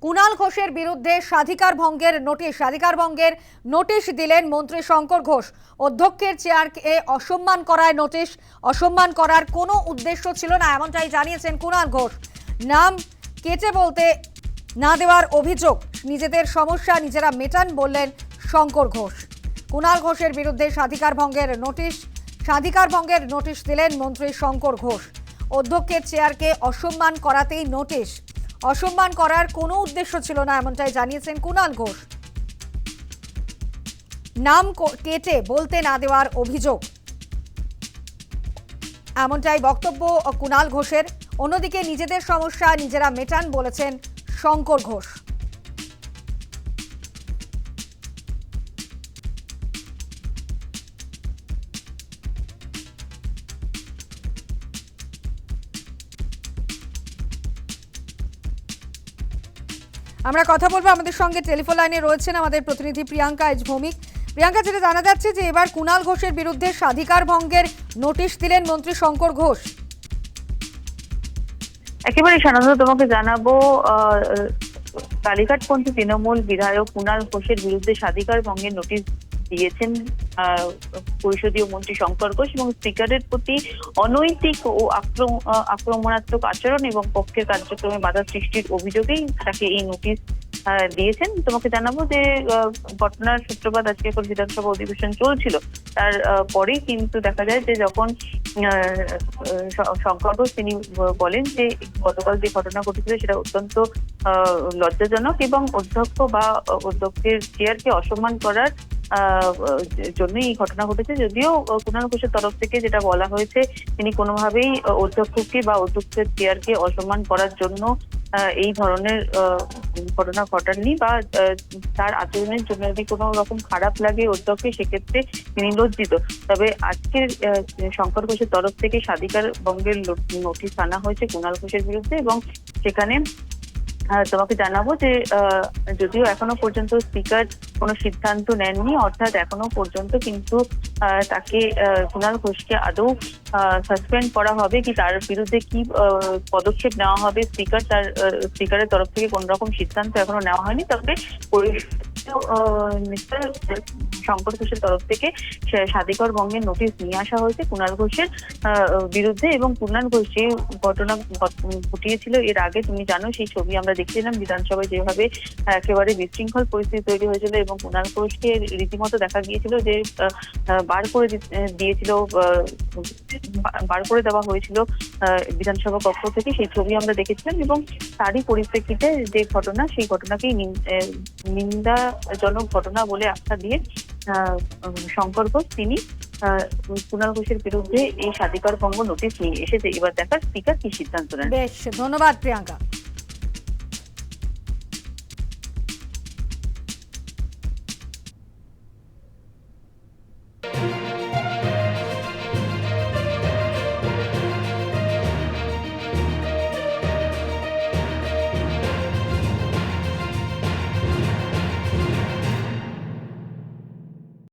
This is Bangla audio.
কুণাল ঘোষের বিরুদ্ধে স্বাধিকার ভঙ্গের নোটিশ দিলেন মন্ত্রী শঙ্কর ঘোষ। অধ্যক্ষের চেয়ারকে অসম্মান করায় নোটিশ। অসম্মান করার কোনো উদ্দেশ্য ছিল না, এমনটাই জানিয়েছেন কুণাল ঘোষ। নাম কেটে বলতে না দেওয়ার অভিযোগ, নিজেদের সমস্যা নিজেরা মেটান বললেন শঙ্কর ঘোষ। কুণাল ঘোষের বিরুদ্ধে স্বাধিকার ভঙ্গের নোটিশ দিলেন মন্ত্রী শঙ্কর ঘোষ। অধ্যক্ষের চেয়ারকে অসম্মান করাতেই নোটিশ। অসম্মান করার কোনো উদ্দেশ্য ছিল না, এমনটাই জানিয়েছেন কুণাল ঘোষ। নাম কেটে বলতে না দেওয়ার অভিযোগ, এমনটাই বক্তব্য কুণাল ঘোষের। অন্যদিকে নিজেদের সমস্যা নিজেরা মেটান বলেছেন শঙ্কর ঘোষ। আমরা কথা বলবো, আমাদের সঙ্গে টেলিফোন লাইনে রয়েছেন আমাদের প্রতিনিধি প্রিয়াঙ্কা এজ ভৌমিক। প্রিয়াঙ্কা, যেটা জানা যাচ্ছে যে এবার কুণাল ঘোষের বিরুদ্ধে স্বাধিকার ভঙ্গের নোটিশ দিলেন মন্ত্রী শঙ্কর ঘোষ। একেবারে সাধারণত তোমাকে জানাবো, কালীঘাটপন্থী তৃণমূল বিধায়ক কুণাল ঘোষের বিরুদ্ধে স্বাধিকার ভঙ্গের নোটিশ দিয়েছেন পরিষদীয় মন্ত্রী শঙ্কর ঘোষ এবং স্পিকারের প্রতি অনৈতিক ও আক্রমণাত্মক আচরণ এবং পক্ষের কার্যক্রমে বাধা সৃষ্টির অভিযোগেই তাকে এই নোটিশ দিয়েছেন। তোমাকে জানাবো যে ঘটনার সূত্রপাত আজকে এখন বিধানসভা অধিবেশন চলছিল, তার পরেই কিন্তু দেখা যায় যে যখন শঙ্কর ঘোষ তিনি বলেন যে গতকাল যে ঘটনা ঘটেছিল সেটা অত্যন্ত লজ্জাজনক এবং অধ্যক্ষ বা অধ্যক্ষের চেয়ারকে অসম্মান করার জন্য এই ঘটনা ঘটেছে। যদিও কুণাল ঘোষের তরফ থেকে যেটা বলা হয়েছে, তিনি কোনোভাবেই অধ্যক্ষকে বা অধ্যক্ষের চেয়ারকে অসম্মান করার জন্য এই ধরনের ঘটনা ঘটাননি বা তার আচরণের জন্য যদি কোনো রকম খারাপ লাগে অধ্যক্ষকে, সেক্ষেত্রে তিনি লজ্জিত। তবে আজকের শঙ্কর ঘোষের তরফ থেকে স্বাধিকার ভঙ্গের নোটিশ আনা হয়েছে কুণাল ঘোষের বিরুদ্ধে এবং সেখানে তোমাকে জানাবো যে যদিও এখনো পর্যন্ত স্পিকার কোনো সিদ্ধান্ত নেননি, অর্থাৎ এখনো পর্যন্ত কিন্তু তাকে কুণাল ঘোষকে আদৌ সাসপেন্ড করা হবে কি তার বিরুদ্ধে কি পদক্ষেপ নেওয়া হবে স্পিকারের তরফ থেকে কোন রকম সিদ্ধান্ত এখনো নেওয়া হয়নি। তবে শঙ্কর ঘোষের তরফ থেকে স্বাধিকার ভঙ্গের নোটিশ নিয়ে আসা হয়েছে কুণাল ঘোষের বিরুদ্ধে এবং কুণাল ঘোষ যে ঘটনা ঘটিয়েছিল এর আগে, তুমি জানো সেই ছবি আমরা দেখছিলাম বিধানসভায় যেভাবে একেবারে বিশৃঙ্খল পরিস্থিতি তৈরি হয়েছিল এবং কুণাল ঘোষকে রীতিমতো দেখা গিয়েছিল যে বার করে দেওয়া হয়েছিল বিধানসভা কক্ষ থেকে। সেই ছবি আমরা দেখেছিলাম এবং তারই পরিপ্রেক্ষিতে যে ঘটনা, সেই ঘটনাকেই নিন্দাজনক ঘটনা বলে আখ্যা দিয়ে শঙ্কর ঘোষ তিনি কুণাল ঘোষের বিরুদ্ধে এই স্বাধিকার ভঙ্গ নোটিশ নিয়ে এসেছে। এবার দেখার স্পিকার কি সিদ্ধান্ত নেন। বেশ, ধন্যবাদ প্রিয়াঙ্কা।